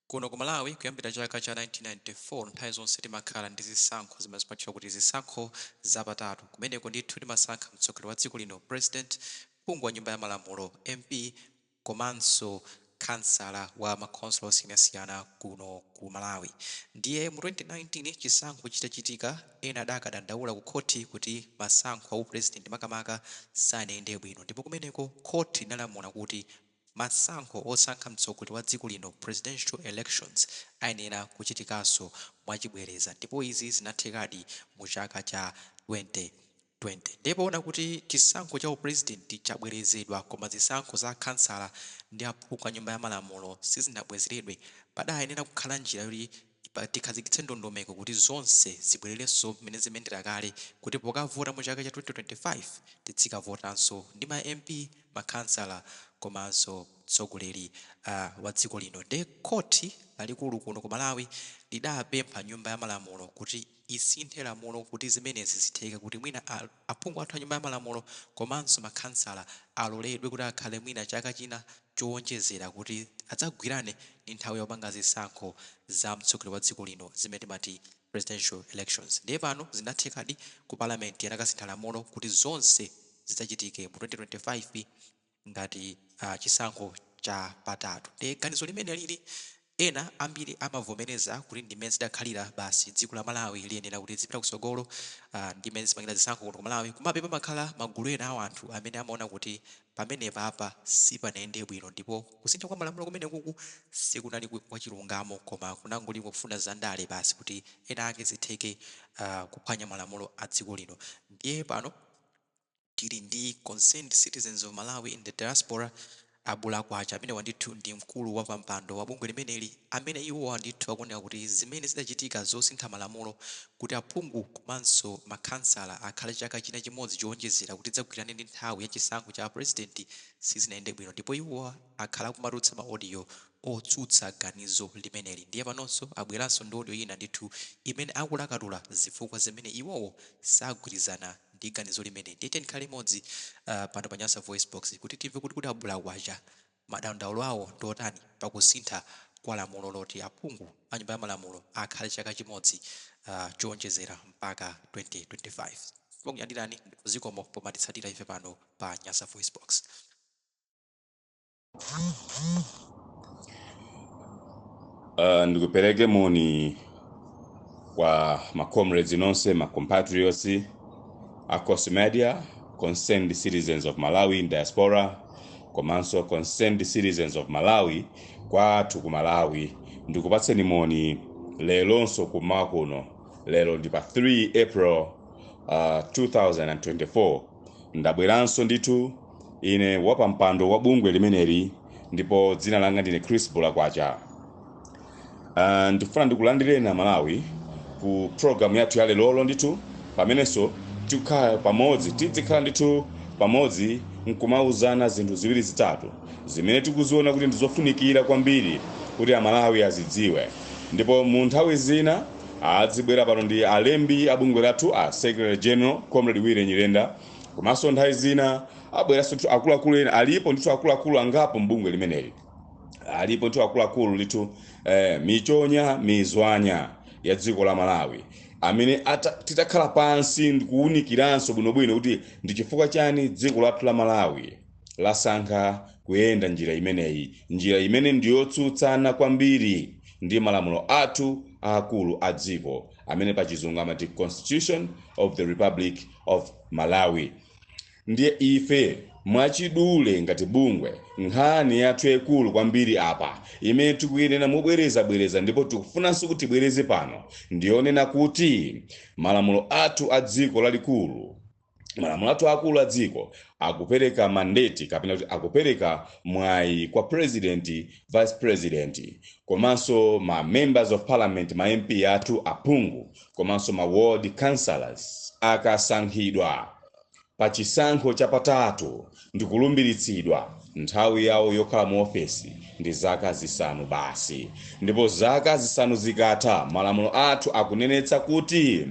Kuno ku Malawi kuyambira chaka cha 1994 nthawi zonse timakhala ndi zisankho zimene zimachitwa kuti zisankho zapatatu kumeneko ndithu timasankha mtsogoleri wa dziko lino president, phungu wa nyumba ya malamulo MP komanso khansala wa makhansala osiyanasiyana kuno ku Malawi. Ndiye mu 2019 chisankho chitachitika ena adakadandaula ku Khoti kuti masankho a upresident makamaka sanayende bwino, ndipo kumeneko Khoti inalamula kuti masankho osankha mtsogoleri wa dziko lino presidential elections ayenera kuchitikanso mwachibwereza, ndipo izi zinathekadi mu chaka cha 2020. Ndipo ona kuti chisankho cha upresident chabwerezedwa koma zisankho za khansala ndi aphungu a nyumba ya malamulo sizinabwezeredwe, padayenera kukhala njira yoti tikhazikitse ndondomeko kuti zonse zibwererenso mmene zimendera kale kuti pokavota mu chaka cha 2025 tizikavotanso ndi ma MP, makhansala komanso mtsogoleri wa dziko lino. Ndi Khoti lalikulu kuno ku Malawi lidapempha nyumba ya malamulo kuti isinthe lamulo kuti zimenezi zitheke kuti mwina aphungu athu a nyumba ya malamulo komanso makhansala aloledwe kuti akhale mwina chaka china chowonjezera kuti adzagwirane ndi nthawi yopanga zisankho za mtsogoleri wa dziko lino zimene timati presidential elections. Ndiye pano zinathekadi ku parliament yanakasintha lamulo kuti zonse zidzachitike mu 2025 ngati chisankho cha patatu. Ndi ganizo limene lili ena ambiri amavomereza kuti ndimene zidakhalira basi dziko la Malawi liyenera kuti zipita kusogolo ndimene zipangira zisankho kuno ku Malawi. Komabe pamakhala magulu ena a anthu amene amaona kuti pamenepa apa sipanayende bwino, ndipo kusintha kwa malamulo kumene kuku sikunali kwa chilungamo koma kunangoli kufuna zandale basi kuti ena ake zitheke kuphwanya malamulo a dziko lino. Ndiye pano tili ndi concerned citizens of Malawi in the diaspora, Bulakwacha amene wandithu ndi mkulu wa pampando wa bungwe limeneli, amene iwo wandithu akuoneka kuti zimene zidachitika zosintha malamulo kuti aphungu komanso makhansala akhale chaka china chimodzi chowonjezera kuti adzagwirane ndi nthawi ya chisankho cha president sizinayende bwino, ndipo iwo akhala kumatulutsa ma audio otsutsa ganizo limeneli. Ndiye panonso abweranso ndi audio ina ndithu imene akulakatula zifukwa zimene iwowo sagwirizana ndi ganizo limene. Ndiyete ndikhale imodzi pano pa Nyasa VoiceBox kuti timve kuti Bulakwacha madandaulo awo ndotani pakusintha kwa lamulo loti aphungu a nyumba ya malamulo akhale chaka chimodzi chowonjezera mpaka 2025. Kuyandirani kuzikomo pomatitsatira ife pano pa Nyasa VoiceBox. Ndikupereke moni kwa comrades nonse, compatriots a COCIMADIA, concerned citizens of Malawi in diaspora, komanso concerned citizens of Malawi kwathu ku Malawi. Ndikupatseni moni lelonso kumawa kuno. Lero ndi pa 3 April 2024. Ndabweranso ndithu ine wapampando wa bungwe limeneli, ndipo dzina langa ndine Bulakwacha. Ndifuna ndikulandireni Malawi ku program yathu ya lero ndithu pamenenso tikhala pamodzi, tizikhala ndithu pamodzi nkumauzana zinthu ziwiri zitatu zimene tikuziona kuti ndizofunikira kwambiri kuti Amalawi azidziwe. Ndipo mu nthawi zina azibwera pano ndi alembi abungwe lathu a Secretary General Comrade Wire Nyirenda, komanso nthawi zina abweranso ndithu akuluakulu ena. Alipo ndithu akuluakulu angapo mbungwe limeneli, alipo ndithu akuluakulu ndithu michonya mizwanya ya dziko la Malawi amene titakhala pansi ndikuwunikiranso bwinobwino kuti ndi chifukwa chani dziko lathu la Malawi lasankha kuyenda njira imeneyi, njira imene ndiyotsutsana kwambiri ndi malamulo athu akulu a dziko amene pachizungu amati Constitution of the Republic of Malawi. Ndiye ife mwachidule ngati bungwe nkhani yathu ekulu kwambiri apa imene tikuyenera mubwereza ndipo tikufunanso kuti bwereze pano ndionena kuti malamulo athu a dziko lalikulu, malamulo athu akulu a dziko akupereka mandate kapena kuti akupereka mwayi kwa president, vice president, komanso ma members of parliament, ma MP athu aphungu, komanso ma ward councillors akasankhidwa pa chisankho chapatatu ndikulumbiritsidwa nthawi yawo yokhala mu ofesi ndi zaka zisanu basi. Ndipo zaka zisanu zikatha malamulo athu akunenetsa kuti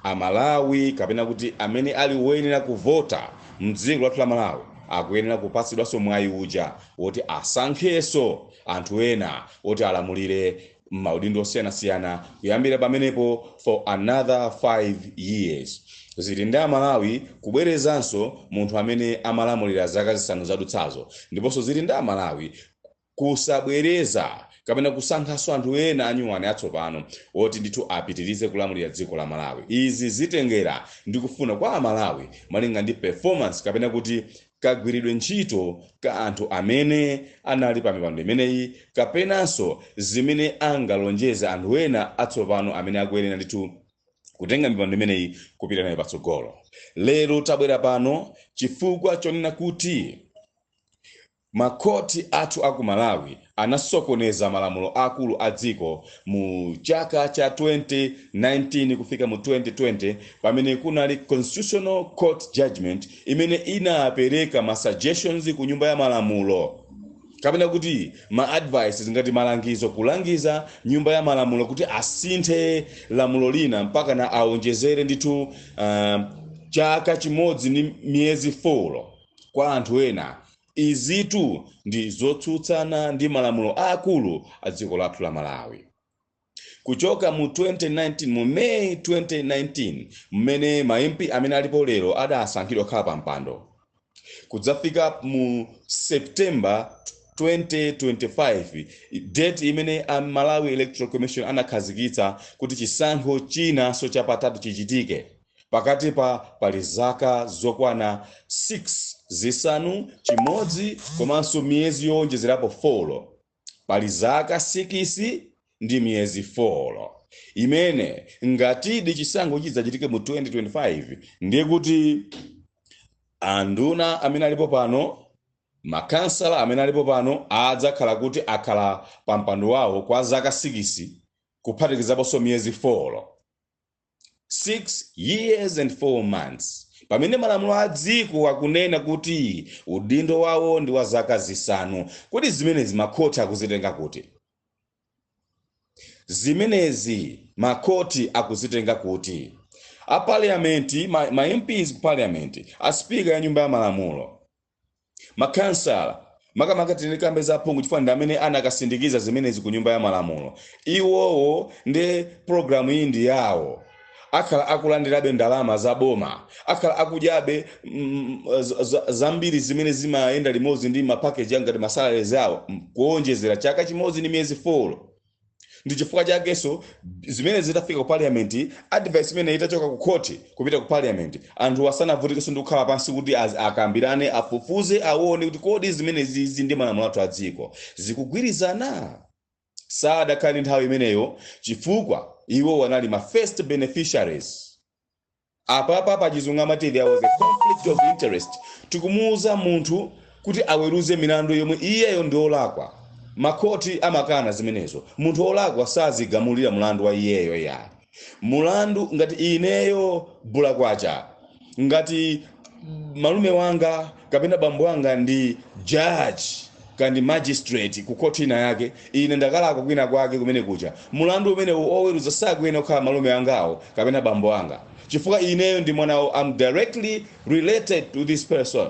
Amalawi kapena kuti amene ali woyenera kuvota mdziko lathu la Malawi akuyenera kupatsidwanso mwayi uja woti asankhenso anthu ena oti alamulire maudindo osiyanasiyana kuyambira pamenepo for another 5 years. Zili ndi Amalawi kubwerezanso munthu amene amalamulira zaka zisanu zadutsazo, ndiponso zili ndi Amalawi kusabwereza kapena kusankhanso anthu ena anyuwani atsopano woti ndithu apitirize kulamulira dziko la Malawi. Izi zitengera ndi kufuna kwa Amalawi malinga ndi performance kapena kuti kagwiridwe ntchito ka anthu amene anali pa mipando imeneyi kapenanso zimene angalonjeze anthu ena atsopano amene akuyenera ndithu kutenga mipando imeneyi kupita nayo patsogolo. Lero tabwera pano chifukwa chonena kuti makhoti athu aku Malawi anasokoneza malamulo akulu a dziko mu chaka cha 2019 kufika mu 2020 pamene kunali Constitutional Court Judgment imene inapereka ma suggestions ku nyumba ya malamulo kapena kuti ma advice ngati malangizo kulangiza nyumba ya malamulo kuti asinthe lamulo lina mpaka na aonjezere ndithu chaka chimodzi ni miyezi 4 kwa anthu ena. Izitu ndi zotsutsana ndi malamulo akulu a dziko lathu la Malawi. Kuchoka mu 2019 mu May 2019 mmene ma MP amene alipo lero adasankhidwa khala pa mpando kudzafika mu September 2025 date imene Malawi Electoral Commission anakhazikitsa kuti chisankho chinanso chapatatu chichitike pakati pali zaka zokwana 6 zisanu chimodzi komanso miyezi yowonjezerapo 4 pali zaka 6 ndi miyezi 4 imene ngatidi chisankho chidzachitike mu 2025 ndiye kuti anduna amene alipo pano makhansala amene alipo pano adzakhala kuti akhala pa mpando wawo kwa zaka 6 kuphatikizaponso miyezi 4 6 years and 4 months pamene malamulo a dziko akunena kuti udindo wawo ndi wa zaka zisanu. Kodi zimenezi makhoti akuzitenga kuti? Zimenezi makhoti akuzitenga kuti? A parliament, ma MPs ku parliament, a speaker ya nyumba ya malamulo, makhansala makamaka tinikambe za aphungu chifukwa ndi amene anakasindikiza zimenezi ku nyumba ya malamulo. Iwowo ndi programu iyi ndi yawo. Akhala akulandirabe ndalama za boma, akhala akudyabe zambiri zimene zimayenda limodzi ndi mapackage ngati masalary zawo kuonjezera chaka chimodzi ndi miyezi 4. Ndi chifukwa chakenso zimene zitafika ku parliament, advice imene itachoka ku Khoti kupita ku parliament, anthu asanavutikenso ndi kukhala pansi kuti akambirane afufuze aone kuti kodi zimene zizi ndi malamulo athu a dziko zikugwirizana. Sadakali nthawi imeneyo chifukwa iwo wanali ma first beneficiaries. Apapa pachizungu amati there was a conflict of interest. Tikumuuza munthu kuti aweruze milandu yomwe iyeyo ndi olakwa. Makhoti amakana zimenezo. Munthu olakwa sazigamulira mulandu wa iyeyo ya. Mulandu ngati ineyo Bulakwacha, ngati malume wanga kapena bambo wanga ndi judge kandi magistrate ku koti ina yake, ine ndakalaka kwina kwake kumene kucha, mulandu umene oweruza sakuyenera kukhala malume angawo kapena bambo anga chifukwa ineyo ndi mwanawo. I'm directly related to this person,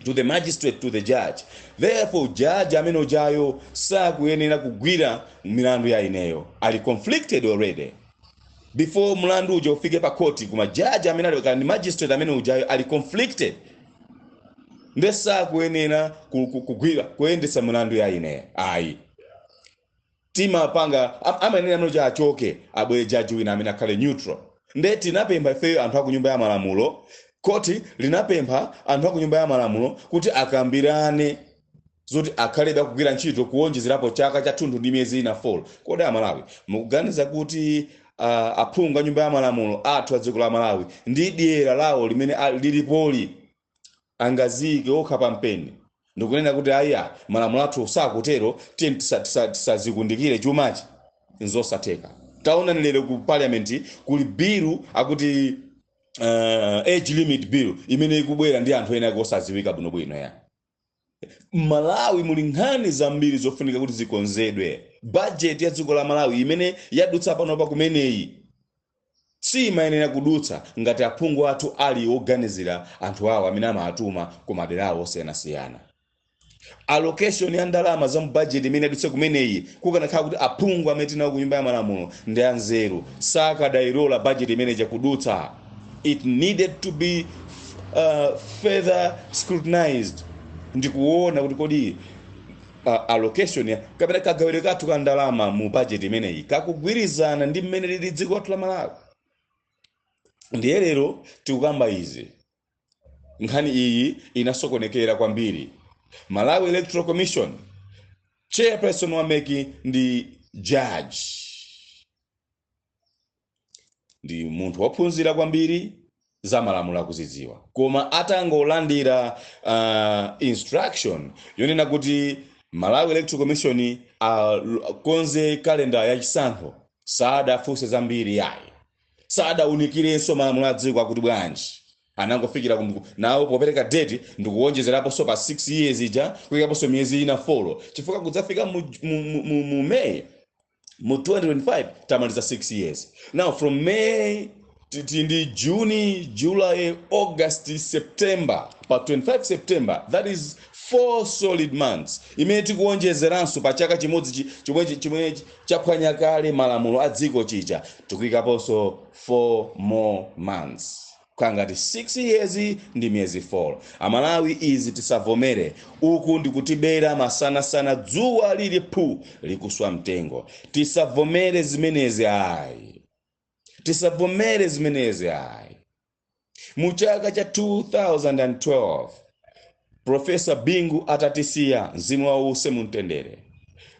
to the magistrate, to the judge. Therefore judge amene ujayo sakuyenera kugwira milandu ya ineyo, ali conflicted already before mulandu uja ufike pa koti. Kuma judge amene ali kandi magistrate amene ujayo ali conflicted, ndesa kuyenera kugwira kuendesa mulandu ya ine. Ayi tima panga amene amene achoke abwe judge wina amene akhale neutral. Ndeti napempha ife anthu aku nyumba ya malamulo, koti linapempha anthu aku nyumba ya malamulo kuti akambirane zoti akhalebe kugwira ntchito kuonjezerapo chaka cha thunthu ndi miyezi ina 4. Kodi Amalawi mukuganiza kuti aphungu a nyumba ya malamulo athu a dziko la Malawi ndi diera lawo limene lilipoli angazike okha pampeni ndikunena kuti aya malamulo athu sakutero tisazikundikire chumachi? Nzosatheka. Taona lero ku parliament kuli bill akuti age limit bill imene ikubwera ndi anthu ena osaziwika bwinobwino ya. Malawi muli nkhani zambiri zofunika kuti zikonzedwe. Budget ya dziko la Malawi imene yadutsa pano pa kumeneyi simayenera kudutsa ngati aphungu athu ali oganizira anthu awo amene amatuma ku madera awo osiyanasiyana. Allocation ya ndalama za budget imene adutse kumeneyi kukanakhala kuti aphungu amene tinawo ku nyumba ya malamulo ndi anzeru sakadairola budget imene jakudutsa. It needed to be further scrutinized ndi kuona kuti kodi allocation ya kapena kagawire kathu ka ndalama mu budget imeneyi kakugwirizana ndi mmene lili dziko lathu la Malawi. Ndiye lero tikukamba izi nkhani iyi inasokonekera kwambiri. Malawi Electoral Commission chairperson wameki ndi judge, ndi munthu wophunzira kwambiri za malamulo akuzidziwa, koma atangolandira instruction yonena kuti Malawi Electoral Commission konze kalenda ya chisankho sadafunse zambiri yayi, sadawunikirenso malamulo adziko akuti bwanji. Anangofikira nawo popereka date ndikuwonjezerapo so pa 6 years ija kuyikapo so miyezi ina 4 chifukwa kudzafika mu May mu 2025 tamaliza 6 years. Now from May to June, July, August, September, pa 25 September, that is 4 solid months. Imene tikuwonjezeranso pa chaka chimodzi chimwe chaphwanya kale malamulo adziko chija tikuyikaponso 4 more months. Kangati 6 years ndi miyezi 4. Amalawi izi tisavomere. Uku ndikutibera masana dzuwa lili pu likuswa mtengo. Tisavomere zimenezi ayi. Tisavomere zimenezi ayi. Mu chaka cha 2012 Professor Bingu atatisiya mzimu wa use mumtendere.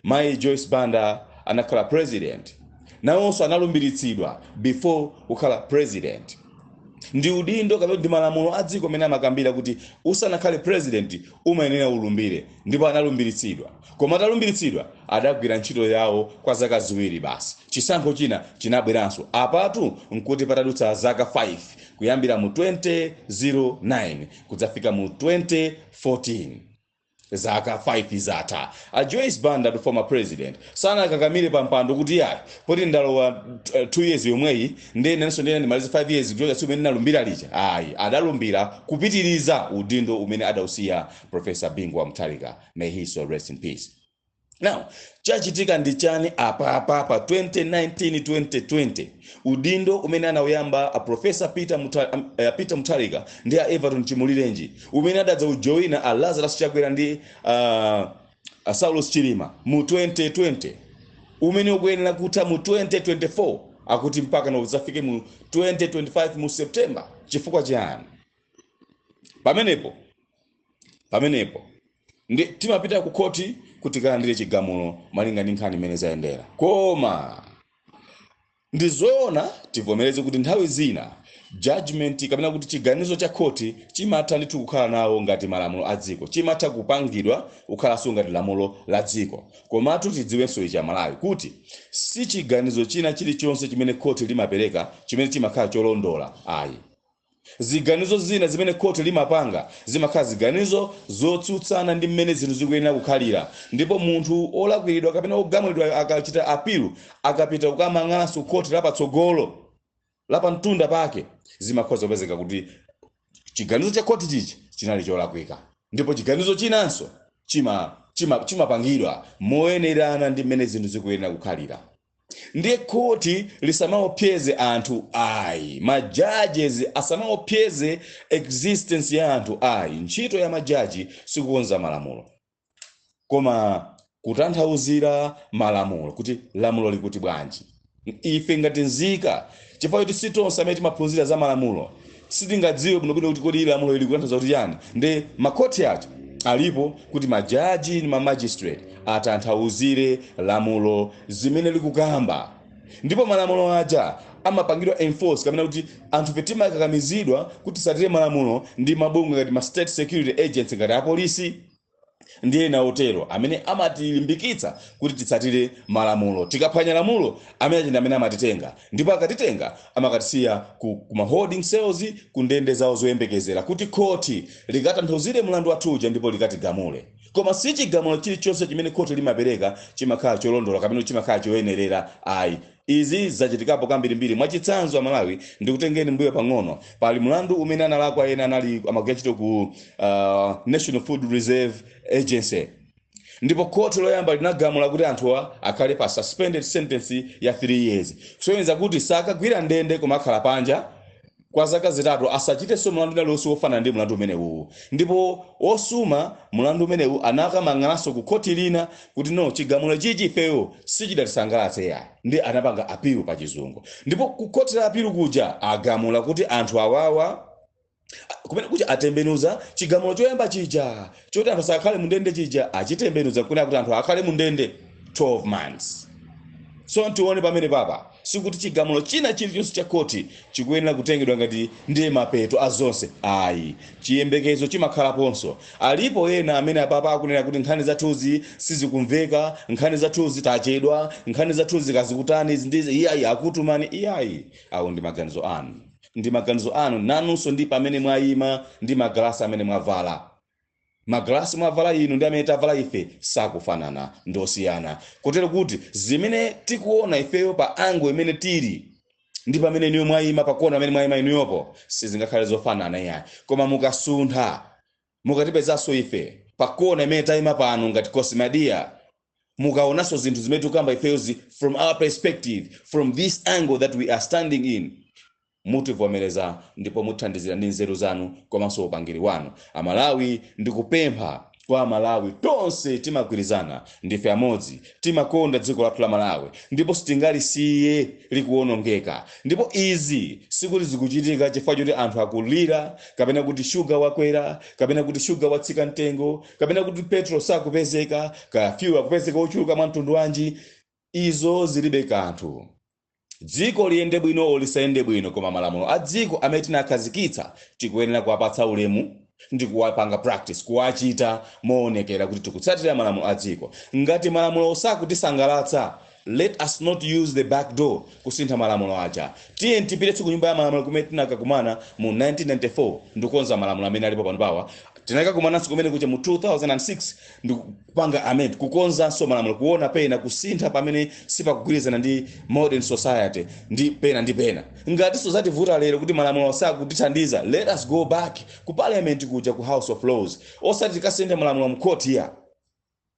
Mai Joyce Banda anakhala president. Nawonso analumbiritsidwa before ukhala president. Ndi udindo kapena ndi malamulo adziko mene amakambira kuti usanakhale president umayenera ulumbire, ndipo analumbiritsidwa. Koma atalumbiritsidwa adagwira ntchito yawo kwa zaka ziwiri basi. Chisankho china chinabweranso apatu nkuti patadutsa zaka 5 kuyambira mu 2009 kudzafika mu 2014. Zaka 5 zata. A Joyce Banda, the former president, sana kakamile pampando kuti yayi poti ndalowa 2 years yomweyi nenso ndimaliza 5 years kujoka si umene nalumbira lija. Ayi adalumbira kupitiliza udindo umene adausiya Professor Bingu wa Mutharika. May he so rest in peace. Now, chachitika ndi chani apa pa 2019-2020 udindo umene anauyamba a Professor Peter Mutharika ndi a Everton Chimulirenji umene adadza ujoina a Lazarus Chakwera ndi Saulus Chilima mu 2020 umene ukuyenera kutha mu 2024 akuti mpaka na uzafike mu 2025 mu September. Chifukwa chani? Pamenepo ndi timapita ku Khoti kuti kalandire chigamulo malinga ndi nkhani imene zayendera. Koma ndizoona tivomereze kuti nthawi zina judgment kapena kuti chiganizo cha Khoti chimatha ndithu kukhala nawo ngati malamulo adziko, chimatha kupangidwa kukhalanso ngati lamulo la dziko. Komatu tidziwenso ichi Malawi kuti si chiganizo china chilichonse chimene Khoti limapereka chimene chimakhala cholondola ayi. Ziganizo zina zimene Khoti limapanga zimakhala ziganizo zotsutsana ndi mmene zinthu zikuyenera kukhalira, ndipo munthu olakwiridwa kapena ogamulidwa akachita apilu akapita kukamang'anso Khoti lapatsogolo lapamtunda pake zimakhoza kupezeka kuti chiganizo cha Khoti chichi chinali cholakwika, ndipo chiganizo chinanso chimapangidwa moyenerana ndi mmene zinthu zikuyenera kukhalira. Ndiye Khoti lisamaopyeze anthu ayi, majudges asamaopyeze existence ya anthu ayi. Ntchito ya majaji sikukonza malamulo koma kutanthauzira malamulo kuti lamulo likuti bwanji. Ife ngati nzika chifukwa kuti sitonse amene timaphunzira za malamulo sitingadziwe bwinobwino kuti kodi lamulo ili kutanthauza kuti yani. Ndi makhoti acho alipo kuti majaji ndi magistrate atanthauzire lamulo zimene likukamba, ndipo malamulo aja amapangidwa enforce kapena kuti anthu petima kakamizidwa kuti satire malamulo ndi mabungwe ngati ma state security agents ngati apolisi ndiye na otero amene amatilimbikitsa kuti titsatire malamulo. Tikaphwanya lamulo amene amene amatitenga, ndipo akatitenga amakatisiya ku ma holding cells ku ndende zawo zoyembekezera kuti Khoti likatanthauzire mlandu wathuja ndipo likatigamule. Koma si chigamulo chilichonse chimene Khoti limapereka chimakhala cholondola kapena chimakhala choyenerera ayi. izi zachitikapo kambirimbiri. Mwachitsanzo Malawi ndikutengeni mbuyo pang'ono, pali mlandu umene analakwa ena anali amagachito ku National Food Reserve Agency, ndipo khoti loyamba linagamula kuti anthuwa akhale pa suspended sentence ya 3 years. Kusonyeza kuti sakagwira ndende koma akhala panja kwa zaka zitatu, asachitenso mlandu uliwonse wofana ndi mlandu umenewu. Ndipo osuma mlandu umenewu anakamang'ananso ku khoti lina kuti no, chigamulo chichi ifeyo sichidatisangalatse ya, ndi anapanga appeal pa chizungu. Ndipo ku khoti la appeal kuja agamula kuti anthu awawa kumene kuti atembenuza chigamulo choyamba chija choti anthu sakhale mundende chija, achitembenuza kuna kuti anthu akhale mundende 12 months. So ntione pamene papa sikuti chigamulo china chilichonse cha khoti chikuyenera kutengedwa ngati ndiye mapeto azonse. Ayi, chiyembekezo chimakhalaponso. Alipo ena amene apapa akunena kuti nkhani zathuzi sizikumveka, nkhani zathuzi tachedwa, nkhani zathuzi kazikutani izi ndizi, iyayi akutumani. Iyayi, awo ndi maganizo anu, ndi maganizo anu. Nanunso ndi pamene mwayima ndi magalasi amene mwavala. Magalasi mwavala inu ndi amene tavala ife sakufanana, ndosiyana. Kotero kuti zimene tikuona ifeyo pa ango imene tili ndi pamene niyo mwayima pakona amene mwayima inuyopo sizingakhale zofanana yayi. Koma mukasuntha mukatipezanso ife pakona imene tayima pano ngati COCIMADIA, mukaonanso zinthu zimene tikamba ifeyozi from our perspective, from this angle that we are standing in, mutivomereza ndipo muthandizira ndi nzeru zanu komanso upangiri wanu. Amalawi ndikupempha kwa Malawi tonse timagwirizana, ndife amodzi, timakonda dziko lathu la Malawi, ndipo sitingalisiye likuwonongeka. Ndipo izi sikuti zikuchitika chifukwa choti anthu akulira, kapena kuti shuga wakwera, kapena kuti shuga watsika mtengo, kapena kuti petro sakupezeka, ka fuel akupezeka ochuluka mwa mtundu wanji. Izo zilibe kanthu. Dziko liyende bwino olisayende bwino, koma malamulo a dziko amene tinakhazikitsa tikuyenera kuwapatsa ulemu ndi kuwapanga practice, kuwachita moonekera kuti tikutsatira malamulo a dziko. Ngati malamulo osakutisangalatsa, let us not use the back door kusintha malamulo aja. Tiye tipite ku nyumba ya malamulo kumene tinakakumana mu 1994 ndikukonza malamulo amene alipo pano pawa. Tinakakumananso kumene kuja mu 2006 ndikupanga amendment kukonzanso malamulo, kuona pena kusintha pamene sipakugwirizana ndi modern society ndi pena. Ngati society vuta lero kuti malamulo sakutithandiza, let us go back ku parliament kuja ku House of Laws, osati tikasintha malamulo mu court ya.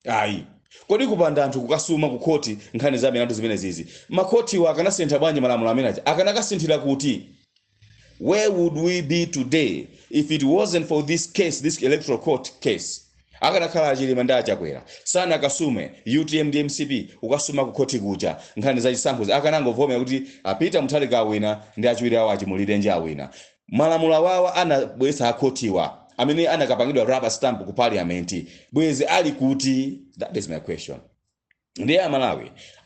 Ayi, kodi kupanda anthu kukasuma ku khoti nkhani za milandu zimene zizi, makhoti wa akanasintha bwanji malamulo amene aja? Akanakasinthira kuti? Where would we be today if it wasn't for this case, this electoral court case? Akanakhala achilima ndi achakwera. Sana akasume UTM DMCP ukasuma ku khoti kuja nkhani za chisankho, akanangovomera kuti apita muthalika awina ndi achiwiri awo achimulire nje awina. Malamulo awawa anabweretsa akhotiwa amene anakapangidwa rubber stamp ku parliament. Bwezi ali kuti? That is my question. Ndiye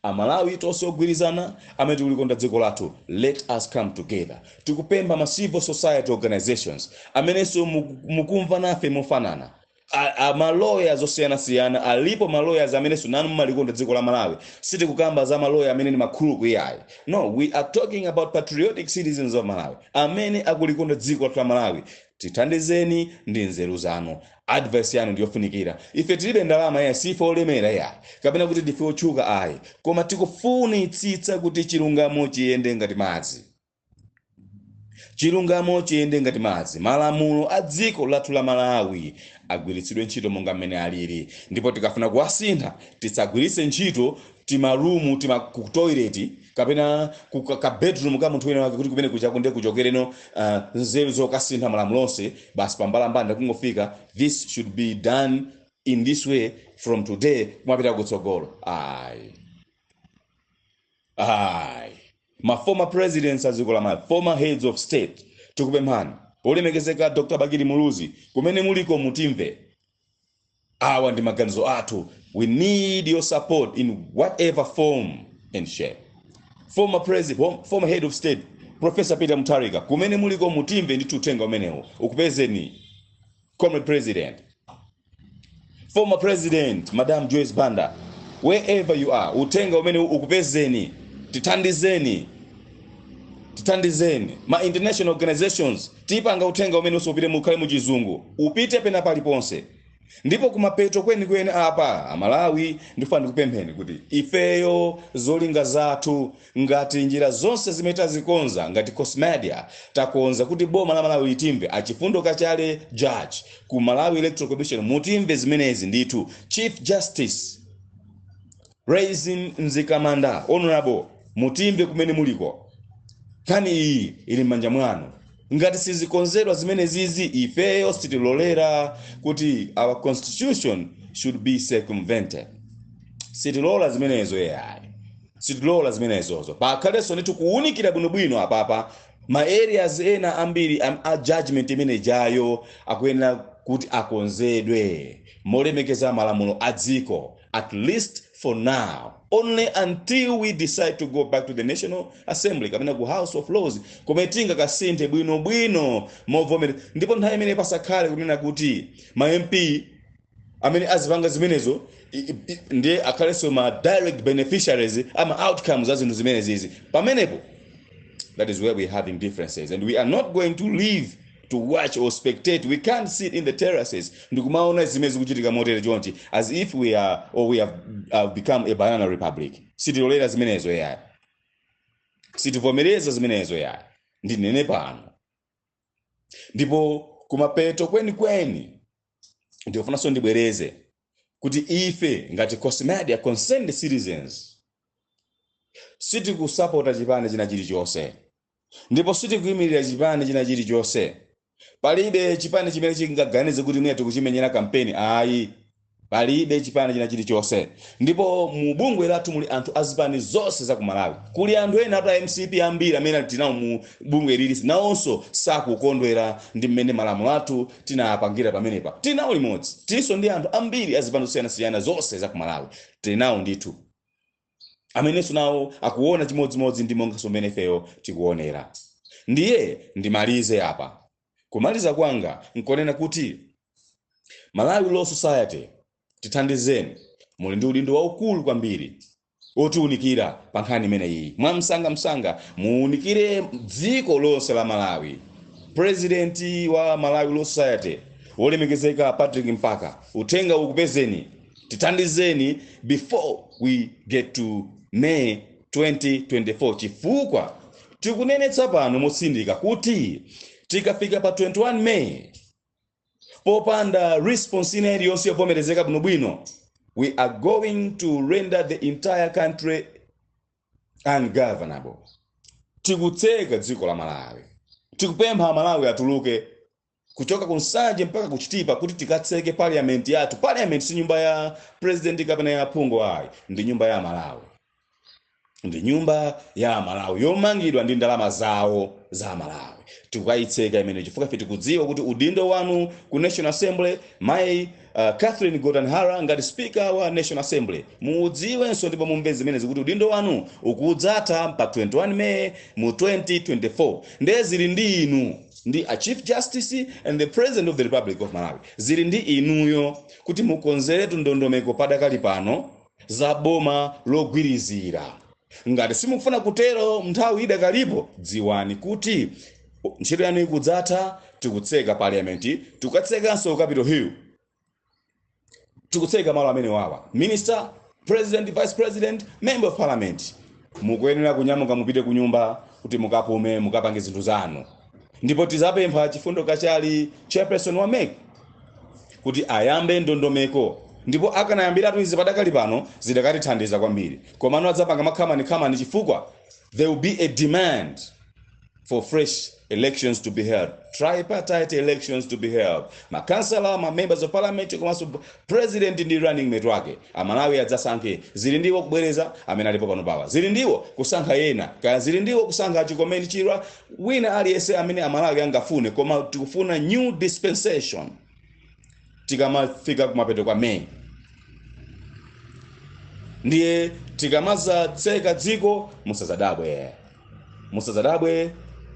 Amalawi tonse ogwirizana amene tikulikonda dziko lathu, let us come together. Tikupempha ma civil society organizations amenenso mukumva nafe mofanana. Maloyers osiyana-siyana, alipo maloyers amenenso nanu mmalikonda dziko la Malawi. Siti kukamba za maloya amene ni makhulu kuyayi. No, we are talking about patriotic citizens of Malawi amene akulikonda dziko la Malawi. Tithandizeni ndi nzeru zanu. Advice yanu ndiyofunikira. Ife tilibe ndalama ya sifa olemera ya, kapena kuti ndife otchuka ayi, koma tikufunitsitsa kuti chilungamo chiyende ngati madzi. Chilungamo chiyende ngati madzi. Malamulo a dziko lathu la Malawi agwiritsidwe ntchito monga mmene alili. Ndipo tikafuna kuwasintha, tisagwiritse ntchito timarumu, ku toilet, kapena ka bedroom ka munthu wina wake kuti kumene kuchakunde kuchokereno nzeru zokasintha malamulonse basi pambalambanda kungofika. This should be done in this way from today kumapita kutsogolo. Ma former presidents aziko la Malawi, former heads of state, tikupemphani olemekezeka Dr. Bagiri Muluzi, kumene muliko mutimve. Awa ndi maganizo athu. We need your support in whatever form and shape. Former president, former head of state, Professor Peter Mutharika, kumene muliko mutimve ndi tutenga umenewo ukupezeni. Comrade President, former president Madam Joyce Banda, wherever you are, utenga umene ukupezeni. Tithandizeni. Ma international organizations tipanga utenga umene usopite mukhale mu chizungu, upite pena paliponse. Ndipo kumapeto kweni apa Amalawi ndifuna kupempheni kuti ifeyo zolinga zathu ngati njira zonse zimene tazikonza ngati COCIMADIA takonza kuti boma la Malawi litimve achifundo kachale judge ku Malawi Electoral Commission mutimve zimenezi ndithu Chief Justice Raising Nzikamanda honorable mutimve kumene muliko kani iyi ili manja mwanu ngati sizikonzedwa zimenezizi ifeyo sitilolera kuti our constitution should be circumvented sitilola zimenezo yayi sitilola zimenezozo pakhaleso ndithu kuunikira bwinobwino apapa ma areas ena ambiri a judgment imene jayo akuyenera kuti akonzedwe molemekeza malamulo a dziko at least for now only until we decide to go back to the National Assembly kapena ku House of Lords kometinga kasinthe bwinobwino movomera ndipo nthawi imene pasakhale kunena kuti ma MP amene azipanga zimenezo ndiye akhalenso ma direct beneficiaries ama outcomes za zinthu zimenezizi pamenepo that is where we are having differences and we are not going to leave to watch or spectate. We can't sit in the terraces ndikumaona zimezi kuchitika motere chonchi as if we are or we have become a banana republic. Sitilolera zimenezo yayi. Sitivomereza zimenezo yayi. Ndinene pano. Ndipo kumapeto kweni ndiyofuna so ndibwereze kuti ife ngati COCIMADIA concerned citizens sitikusapota chipani china chilichonse. Ndipo sitikuyimirira chipani china chilichonse. Palibe chipani chimene chingaganize kuti mwina tikuchimenyera kampeni ayi. Palibe chipani china chilichonse. Ndipo mu bungwe lathu muli anthu azipani zonse za ku Malawi. Kuli anthu ena ata MCP ambiri amene tinawo mu bungwe lilisi nawonso sakukondwera ndi mmene malamulo athu tinapangira pamenepa. Tinawo limodzi. Tiso ndi anthu ambiri azipani zosiyana zonse za ku Malawi. Tinawo ndithu. Amenenso nawo akuona chimodzimodzi ndi monga somene feyo tikuonera. Ndiye ndimalize apa. Kumaliza kwanga nkonena kuti Malawi Law Society tithandizeni muli ndi udindo waukulu kwambiri otiunikira pa nkhani imene iyi. Mwamsanga muunikire dziko lonse la Malawi. President wa Malawi Law Society wolemekezeka Patrick Mpaka uthenga ukupezeni tithandizeni before we get to May 2024 chifukwa tikunenetsa pano motsindika kuti tikafika pa 21 May popanda response ine yonse yovomerezeka bwinobwino we are going to render the entire country ungovernable. Tikutseka dziko la Malawi. Tikupempha Malawi atuluke kuchoka kunsanje mpaka kuchitipa kuti tikatseke parliament yathu. Parliament si nyumba ya president kapena ya aphungu ayi, ndi nyumba ya Malawi. Ndi nyumba ya Malawi yomangidwa ndi ndalama zawo za Malawi. Tikayitseka imene chifukwa fiti kudziwa kuti udindo wanu ku National Assembly my Catherine Godanhara ngati speaker wa National Assembly mudziwenso ndipo mumve zimenezi kuti udindo wanu ukudzatha pa 21 May mu 2024 ndezili ndi inu ndi a Chief Justice and the President of the Republic of Malawi zili ndi inuyo kuti mukonzeretu ndondomeko padakali pano za boma logwirizira. Ngati simukufuna kutero nthawi idakalipo dziwani kuti ntchito yanu ikudzatha tikutseka parliament tikatsekanso Capitol Hill tikutseka malo amene wawa minister president vice president member of parliament mukuyenera kunyamuka mupite ku nyumba kuti mukapume mukapange zinthu zanu. Ndipo tizapempha chifundo kachali chairperson wa MEC kuti ayambe ndondomeko ndipo akanayambiratu izi padakali pano zidakatithandiza kwambiri. Komano adzapanga makhamani chifukwa there will be a demand for fresh elections to be held, tripartite elections to be held. Makhansala, ma members of parliament, komanso president ndi running mate wake Amalawi adzasankhe zili ndiwo kubwereza amene alipo pano pawa zili ndiwo kusankha yena kaya zili ndiwo kusankha chikomeni chirwa wina aliyense amene Amalawi angafune koma tikufuna new dispensation tikamafika kumapeto kwa May. Ndiye tikamaza tseka dziko musazadabwe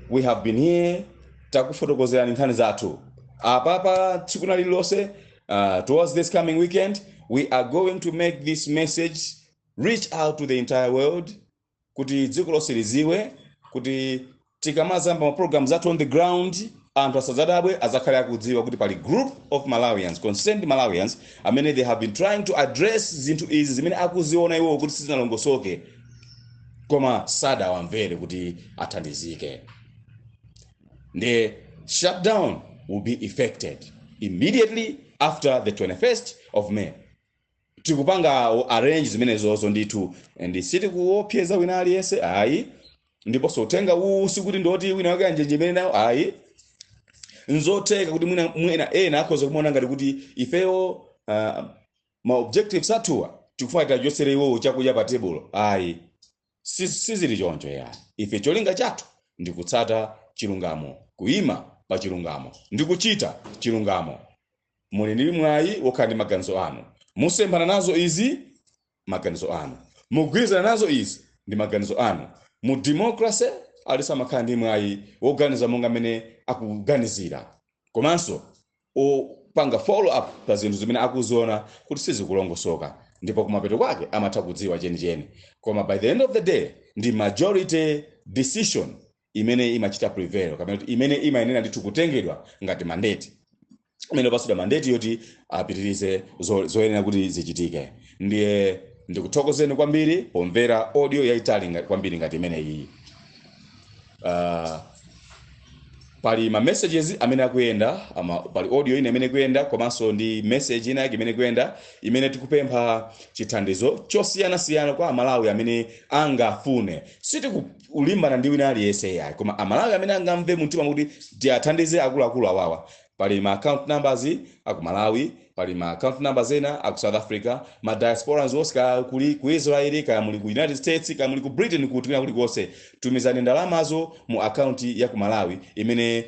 we have been here takufotokozerani nkhani zathu apapa tsiku lililonse towards this coming weekend we are going to make this message reach out to the entire world kuti dziko lonse liziwe kuti tikamazamba ma programs zathu on the ground anthu asadzadabwe azakhale akudziwa kuti pali group of Malawians, concerned Malawians, amene they have been trying to address zinthu izi zimene akuziona iwo kuti sizinalongosoke, koma sadawamvere kuti athandizike. The shutdown will be effected immediately after the 21st of May. Tikupanga arrange zimenezozo ndithu, and siti kuopyeza wina aliyese ayi, ndipo sotenga usi kuti ndoti wina wake anjenjemene nawo ayi, nzoteka kuti mwina ena akhoza kumona ngati kuti ifeyo ma objectives atuwa tikufuata josere iwo chakudya pa table ayi, sizili choncho ya ife cholinga chathu ndi kutsata chilungamo, kuima pa chilungamo ndi kuchita chilungamo. Muli ndi mwayi wokhandi maganizo anu, musemphana nazo izi maganizo anu, mugwirizana nazo izi ndi maganizo anu. Mu democracy alisamakhala ndi mwayi woganiza monga mene akuganizira, komanso opanga follow up pa zinthu zimene akuziona kuti sizikulongosoka, ndipo kumapeto kwake amatha kudziwa chenicheni. Koma by the end of the day ndi majority decision imene imachita prevail, kapena imene imayenera ndithu kutengedwa ngati mandate, imene pasida mandate yoti apitirize zoyenera kuti zichitike. Ndiye ndikuthokozeni kwambiri pomvera audio yaitali kwambiri ngati imene iyi. Pali ma messages amene akuyenda, pali audio ine imene kuyenda, komanso ndi message ina imene kuyenda imene tikupempha chithandizo chosiyana-siyana kwa Amalawi amene angafune. Siti kulimbana ndi wina aliyese yayi, koma Amalawi amene angamve mumtima kuti tiathandize akuluakulu awawa. Pali ma account numbers aku Malawi, pali ma account numbers ena aku South Africa, ma diasporas osika kuli ku Israel, kaya muli ku United States, kaya muli ku Britain, kuti kuli kose tumizani ndalamazo mu account ya ku Malawi imene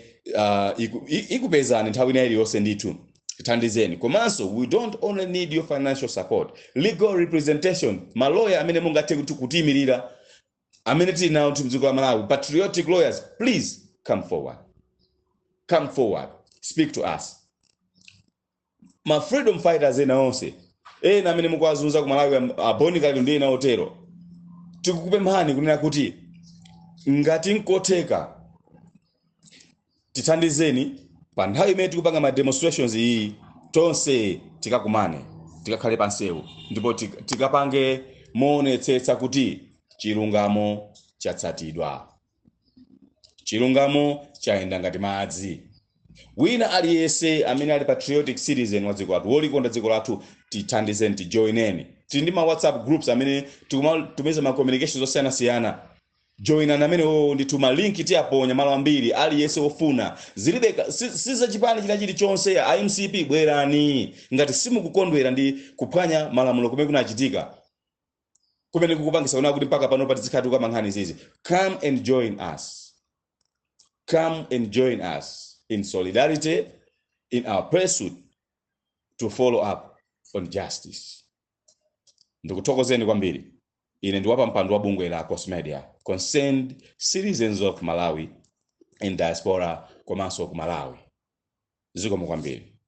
ikupezani nthawi ina iliyonse ndithu. Thandizeni. Komanso we don't only need your financial support, legal representation, maloya amene mungathe kutimirira amene tili nawo mdziko la Malawi, patriotic lawyers, please come forward. Come forward. Speak to us. Ma freedom fighters ena onse ena amene mukwazunza ku Malawi abonika ndi ena otero, tikukupemphani kunena kuti ngati nkotheka tithandizeni pa nthawi imene tikupanga ma demonstrations iyi, tonse tikakumane, tikakhale pansewu, ndipo tikapange moonetsetsa kuti chilungamo chatsatidwa, chilungamo chaenda ngati madzi. Wina aliyese amene ali patriotic citizen wa dziko lathu, wolikonda dziko lathu, tithandizeni, tijoineni. Tili ndi ma WhatsApp groups amene tikutumiza ma communications osiyana-siyana. Joinani amene ndituma link tiaponya malo ambiri, aliyese ofuna. Zilibe siza chipani china chonse ya IMCP, bwerani ngati simukukondwera ndi kuphwanya malamulo kumene kunachitika, kumene kukupangisa kuna kuti mpaka pano patizikhala kwa mankhani zizi. Come and join us. Come and join us in solidarity in our pursuit to follow up on justice. Ndikuthokozeni kwambiri. Ine ndi Wapampando wa bungwe la COCIMADIA, concerned citizens of Malawi and diaspora komanso ku Malawi. Zikomo kwambiri.